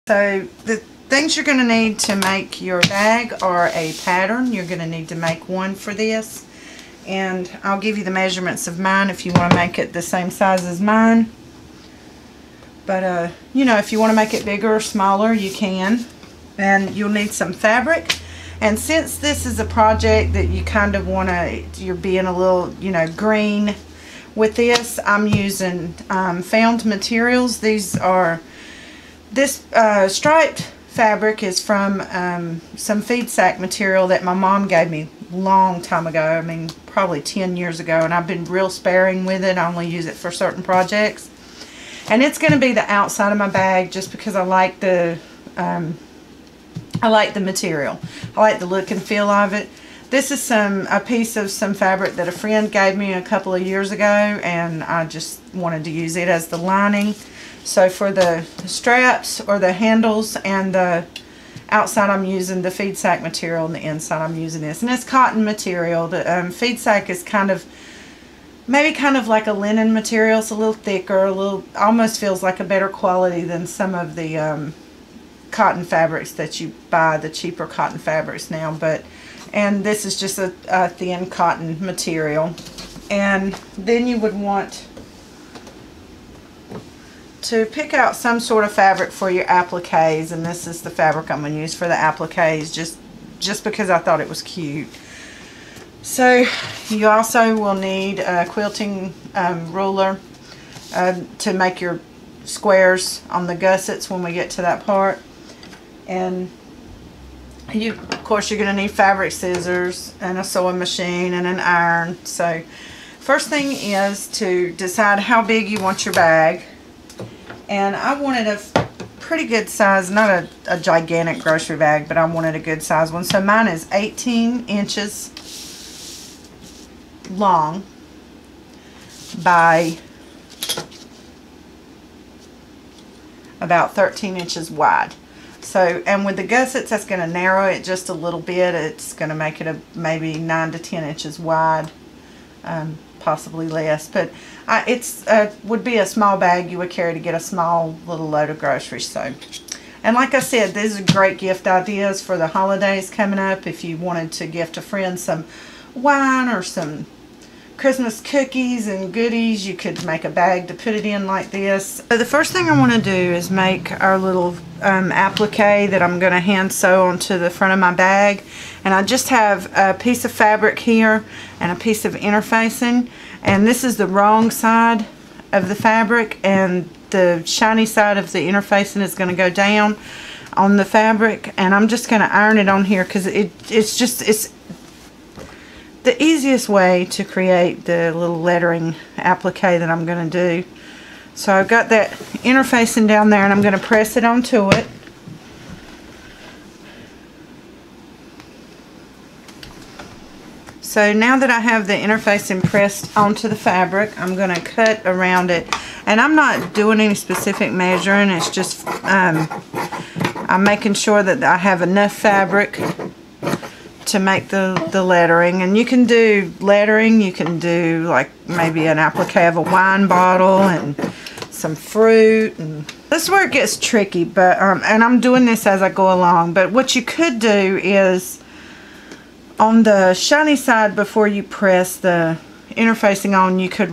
So the things you're going to need to make your bag are a pattern. You're going to need to make one for this. And I'll give you the measurements of mine if you want to make it the same size as mine. But, you know, if you want to make it bigger or smaller, you can. And you'll need some fabric. And since this is a project that you kind of want to, you're being a little, you know, green with this, I'm using found materials. These are, this striped fabric is from some feed sack material that my mom gave me a long time ago. I mean, probably 10 years ago. And I've been real sparing with it. I only use it for certain projects. And it's going to be the outside of my bag just because I like the material. I like the look and feel of it. This is a piece of some fabric that a friend gave me a couple of years ago, and I just wanted to use it as the lining. So for the straps or the handles and the outside, I'm using the feed sack material, and the inside I'm using this. And it's cotton material. The feed sack is maybe kind of like a linen material. It's a little thicker, almost feels like a better quality than some of the cotton fabrics that you buy, the cheaper cotton fabrics now. And this is just a thin cotton material. And then you would want to pick out some sort of fabric for your appliques, and this is the fabric I'm going to use for the appliques, just because I thought it was cute. So you also will need a quilting ruler to make your squares on the gussets when we get to that part. And of course, you're going to need fabric scissors and a sewing machine and an iron. So first thing is to decide how big you want your bag. And I wanted a pretty good size, not a gigantic grocery bag, but I wanted a good size one. So mine is 18 inches long by about 13 inches wide. So, and with the gussets, that's going to narrow it just a little bit. It's going to make it maybe 9 to 10 inches wide, possibly less. But it's would be a small bag you would carry to get a small little load of groceries. So, and like I said, these are great gift ideas for the holidays coming up. If you wanted to gift a friend some wine or some Christmas cookies and goodies, you could make a bag to put it in like this. So the first thing I want to do is make our little applique that I'm going to hand sew onto the front of my bag. And I just have a piece of fabric here and a piece of interfacing, and this is the wrong side of the fabric, and the shiny side of the interfacing is going to go down on the fabric, and I'm just going to iron it on here because it's the easiest way to create the little lettering applique that I'm going to do. So I've got that interfacing down there, and I'm going to press it onto it. So now that I have the interfacing pressed onto the fabric, I'm going to cut around it. And I'm not doing any specific measuring, it's just I'm making sure that I have enough fabric to make the lettering. And you can do lettering, you can do like maybe an applique of a wine bottle and some fruit, and this is where it gets tricky, but and I'm doing this as I go along. But what you could do is on the shiny side, before you press the interfacing on, you could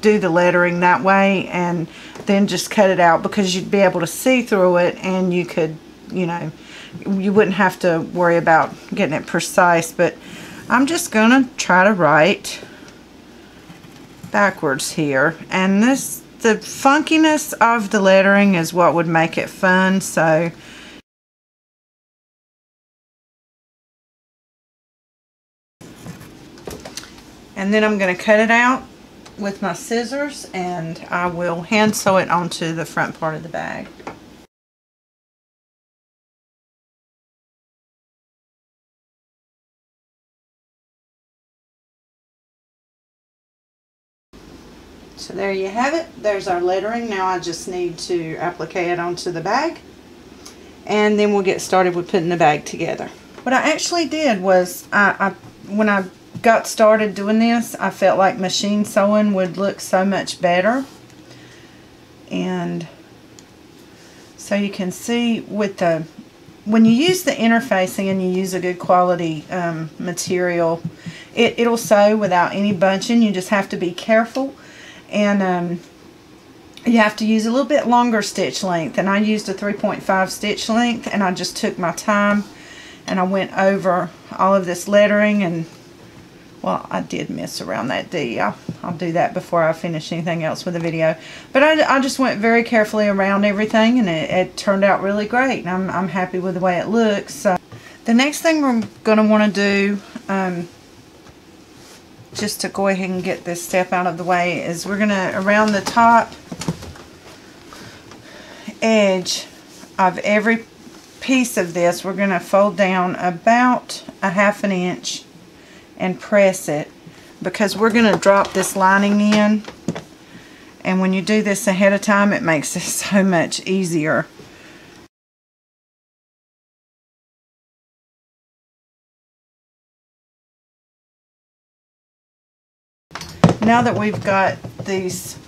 do the lettering that way, and then just cut it out, because you'd be able to see through it, and you could, you know, you wouldn't have to worry about getting it precise. But I'm just gonna try to write backwards here, and the funkiness of the lettering is what would make it fun. So and then I'm going to cut it out with my scissors, and I will hand sew it onto the front part of the bag. So there you have it. There's our lettering. Now I just need to applique it onto the bag, and then we'll get started with putting the bag together. What I actually did was, when I got started doing this, I felt like machine sewing would look so much better. And so So you can see with the, when you use the interfacing and you use a good quality material, it'll sew without any bunching. You just have to be careful, and you have to use a little bit longer stitch length, and I used a 3.5 stitch length, and I just took my time and I went over all of this lettering. And well, I did mess around that D. I'll do that before I finish anything else with the video. But I just went very carefully around everything, and it turned out really great. And I'm happy with the way it looks. So the next thing we're going to want to do, just to go ahead and get this step out of the way, is we're going to, around the top edge of every piece of this, we're going to fold down about a 1/2 inch and press it, because we're going to drop this lining in, and when you do this ahead of time, it makes it so much easier. Now that we've got these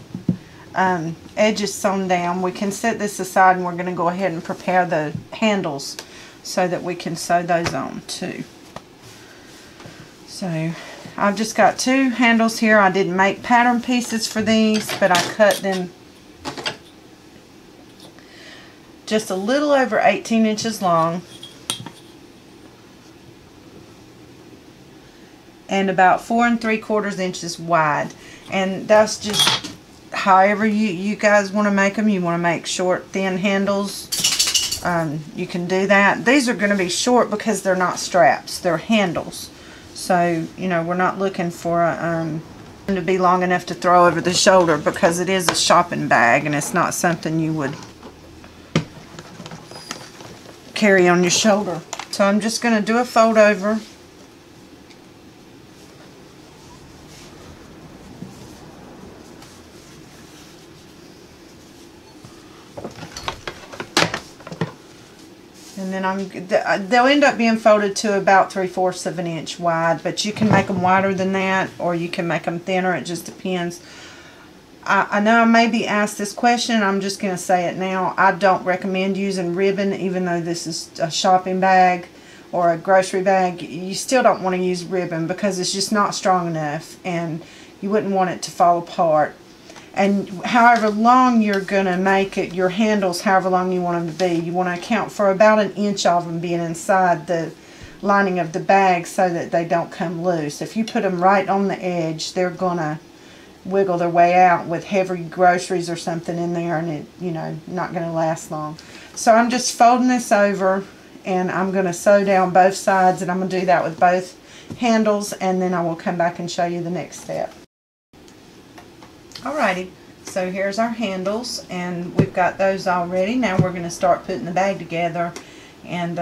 edges sewn down, we can set this aside, and we're going to go ahead and prepare the handles so that we can sew those on too. So I've just got 2 handles here. I didn't make pattern pieces for these, but I cut them just a little over 18 inches long and about 4 3/4 inches wide. And that's just however you guys want to make them. You want to make short, thin handles, you can do that. These are going to be short because they're not straps, they're handles. So, you know, we're not looking for them to be long enough to throw over the shoulder, because it is a shopping bag and it's not something you would carry on your shoulder. So I'm just going to do a fold over. And then they'll end up being folded to about 3/4 of an inch wide, but you can make them wider than that, or you can make them thinner. It just depends. I know I may be asked this question. I'm just going to say it now. I don't recommend using ribbon, even though this is a shopping bag or a grocery bag. You still don't want to use ribbon because it's just not strong enough, and you wouldn't want it to fall apart. And however long you're going to make it, your handles, however long you want them to be, you want to account for about 1 inch of them being inside the lining of the bag so that they don't come loose. If you put them right on the edge, they're going to wiggle their way out with heavy groceries or something in there, and it, you know, not going to last long. So I'm just folding this over, and I'm going to sew down both sides, and I'm going to do that with both handles, and then I will come back and show you the next step. Alrighty, so here's our handles, and we've got those all ready. Now we're going to start putting the bag together, and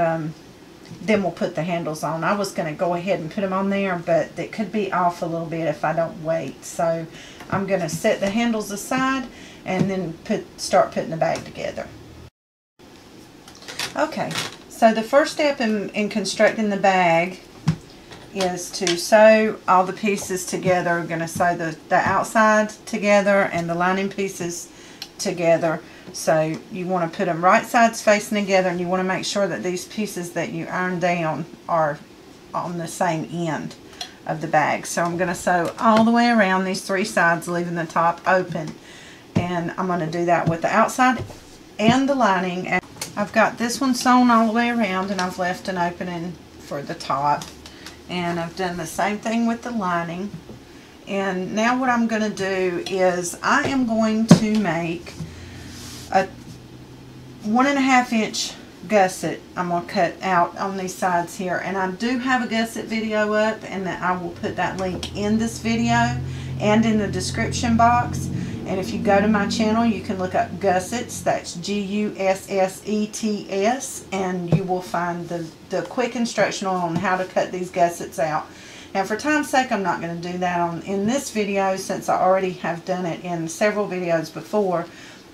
then we'll put the handles on. I was going to go ahead and put them on there, but it could be off a little bit if I don't wait. So I'm going to set the handles aside and then start putting the bag together. Okay, so the first step in constructing the bag is to sew all the pieces together. We're going to sew the outside together and the lining pieces together. So you want to put them right sides facing together, and you want to make sure that these pieces that you iron down are on the same end of the bag. So I'm going to sew all the way around these 3 sides, leaving the top open, and I'm going to do that with the outside and the lining. And I've got this one sewn all the way around, and I've left an opening for the top. And I've done the same thing with the lining. And now what I'm going to do is I am going to make a 1.5 inch gusset. I'm going to cut out on these sides here. And I do have a gusset video up, and that I will put that link in this video and in the description box. And if you go to my channel, you can look up gussets. That's Gussets, and you will find the quick instructional on how to cut these gussets out. Now, for time's sake, I'm not going to do that in this video, since I already have done it in several videos before.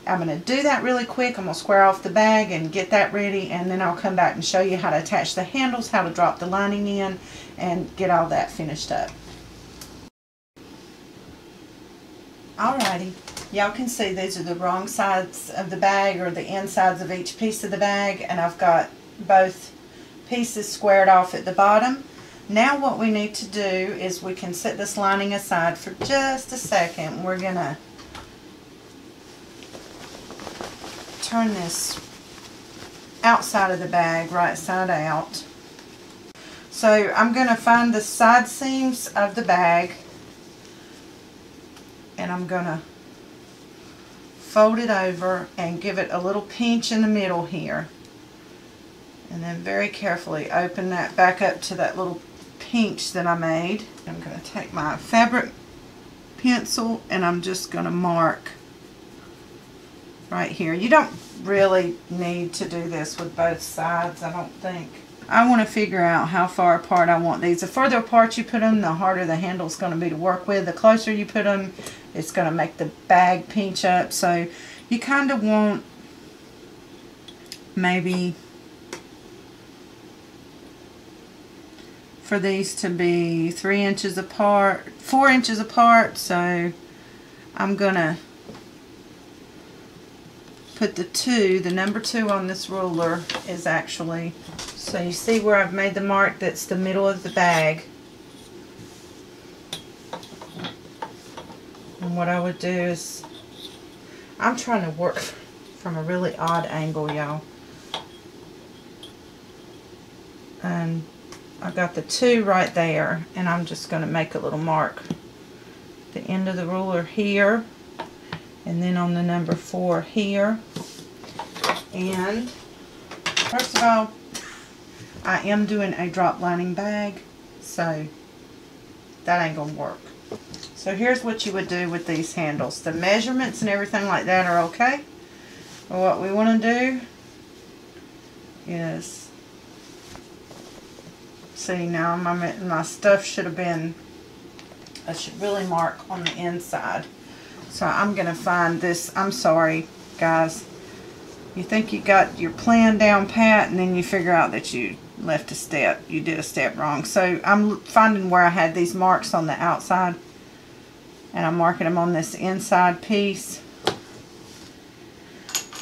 I'm going to do that really quick. I'm going to square off the bag and get that ready, and then I'll come back and show you how to attach the handles, how to drop the lining in, and get all that finished up. Alrighty, Y'all can see these are the wrong sides of the bag, or the insides of each piece of the bag, and I've got both pieces squared off at the bottom. Now what we need to do is we can set this lining aside for just a second. We're going to turn this outside of the bag right side out. So I'm going to find the side seams of the bag, and I'm going to fold it over and give it a little pinch in the middle here, and then very carefully open that back up to that little pinch that I made. I'm going to take my fabric pencil and I'm just going to mark right here. You don't really need to do this with both sides, I don't think. I want to figure out how far apart I want these. The further apart you put them, the harder the handle's going to be to work with. The closer you put them, it's going to make the bag pinch up. So you kind of want maybe for these to be 3 inches apart, 4 inches apart. So I'm going to put the number 2 on this ruler is actually, so you see where I've made the mark, that's the middle of the bag. And what I would do is, I'm trying to work from a really odd angle, y'all. And I got the 2 right there, and I'm just going to make a little mark. The end of the ruler here, and then on the number 4 here. And first of all, I am doing a drop lining bag, so that ain't gonna work. So here's what you would do with these handles. The measurements and everything like that are okay. But what we want to do is, see, now my stuff should have been, I should really mark on the inside. So I'm going to find this. I'm sorry, guys. You think you got your plan down pat, and then you figure out that you left a step. You did a step wrong. So I'm finding where I had these marks on the outside, and I'm marking them on this inside piece.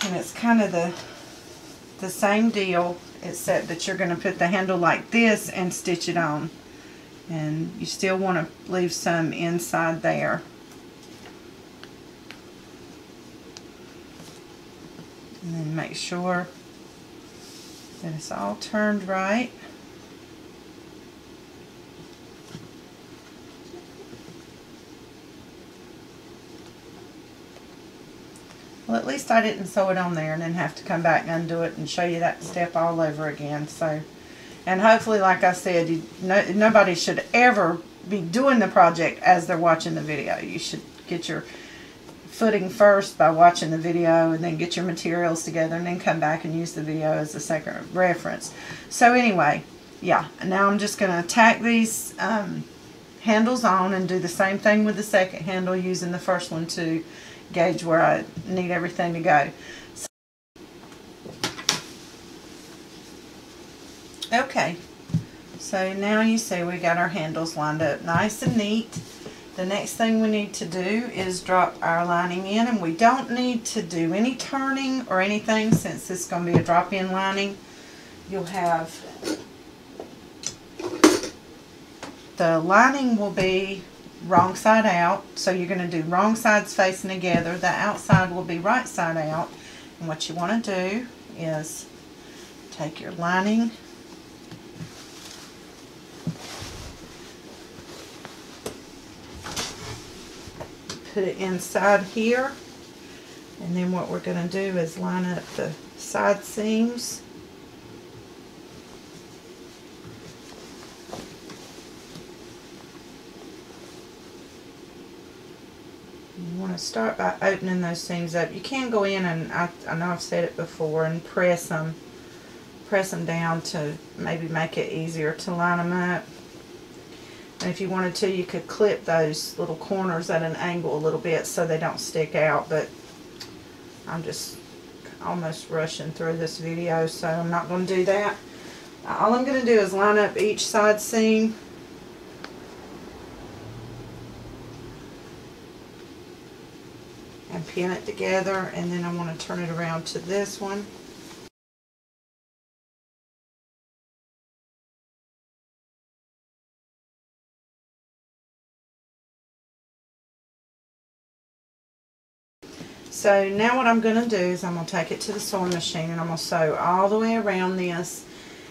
And it's kind of the same deal, except that you're going to put the handle like this and stitch it on. And you still want to leave some inside there. And then make sure that it's all turned right. Well, at least I didn't sew it on there and then have to come back and undo it and show you that step all over again. So, and hopefully, like I said, nobody should ever be doing the project as they're watching the video. You should get your footing first by watching the video, and then get your materials together, and then come back and use the video as a second reference. So anyway, yeah, now I'm just going to tack these handles on and do the same thing with the second handle, using the first one to gauge where I need everything to go. So, okay, so now you see we got our handles lined up nice and neat. The next thing we need to do is drop our lining in, and we don't need to do any turning or anything since this is going to be a drop-in lining. You'll have, the lining will be wrong side out, so you're going to do wrong sides facing together. The outside will be right side out, and what you want to do is take your lining, put it inside here, and then what we're going to do is line up the side seams. You want to start by opening those seams up. You can go in and, I know I've said it before, and press them down to maybe make it easier to line them up. And if you wanted to, you could clip those little corners at an angle a little bit so they don't stick out, but I'm just almost rushing through this video, so I'm not going to do that. All I'm going to do is line up each side seam. And pin it together, and then I want to turn it around to this one. So now what I'm going to do is I'm going to take it to the sewing machine, and I'm going to sew all the way around this,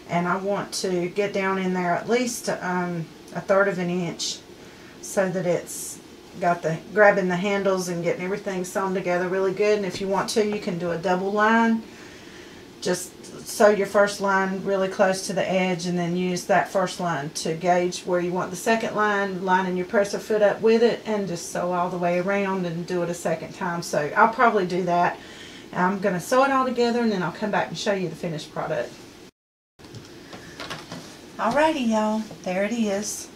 and I want to get down in there at least a third of an inch so that it's got the grabbing the handles and getting everything sewn together really good. And if you want to, you can do a double line. Just sew your first line really close to the edge, and then use that first line to gauge where you want the second line, lining your presser foot up with it, and just sew all the way around and do it a second time. So I'll probably do that. I'm going to sew it all together, and then I'll come back and show you the finished product. Alrighty, y'all, there it is.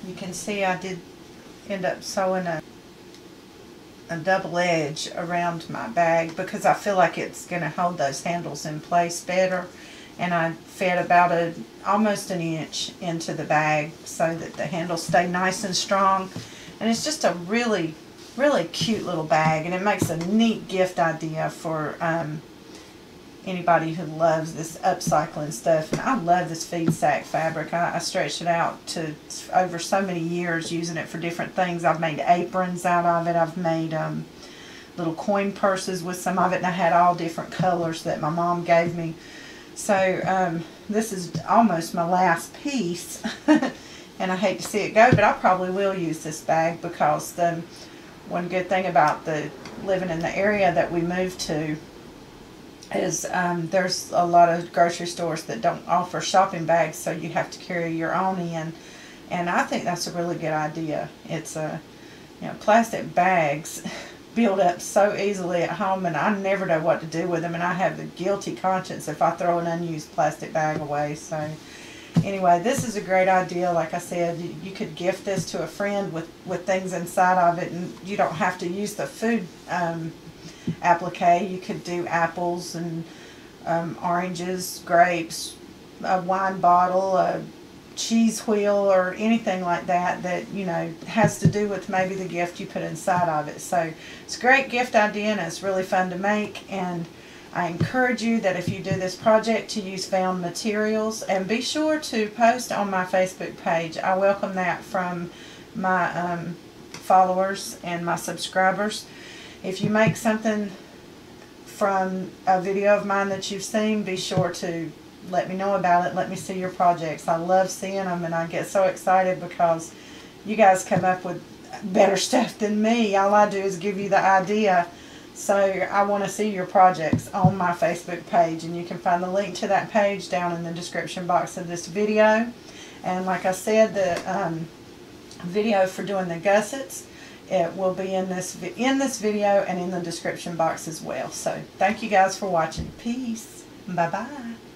You can see I did end up sewing a double edge around my bag because I feel like it's going to hold those handles in place better, and I fed about almost an inch into the bag so that the handles stay nice and strong. And it's just a really cute little bag, and it makes a neat gift idea for anybody who loves this upcycling stuff. And I love this feed sack fabric. I stretched it out to over so many years using it for different things. I've made aprons out of it. I've made little coin purses with some of it, and I had all different colors that my mom gave me. So this is almost my last piece and I hate to see it go, but I probably will use this bag because the one good thing about living in the area that we moved to is there's a lot of grocery stores that don't offer shopping bags, so you have to carry your own in, and I think that's a really good idea. It's plastic bags build up so easily at home, and I never know what to do with them, and I have a guilty conscience if I throw an unused plastic bag away. So anyway, this is a great idea. Like I said, you could gift this to a friend with things inside of it, and you don't have to use the food applique. You could do apples and oranges, grapes, a wine bottle, a cheese wheel, or anything like that has to do with maybe the gift you put inside of it. So it's a great gift idea, and it's really fun to make, and I encourage you that if you do this project to use found materials, and be sure to post on my Facebook page. I welcome that from my followers and my subscribers. If you make something from a video of mine that you've seen, be sure to let me know about it. Let me see your projects. I love seeing them, and I get so excited because you guys come up with better stuff than me. All I do is give you the idea. So I want to see your projects on my Facebook page, and you can find the link to that page down in the description box of this video. And like I said, the video for doing the gussets, it will be in this video and in the description box as well. So thank you guys for watching. Peace. Bye-bye.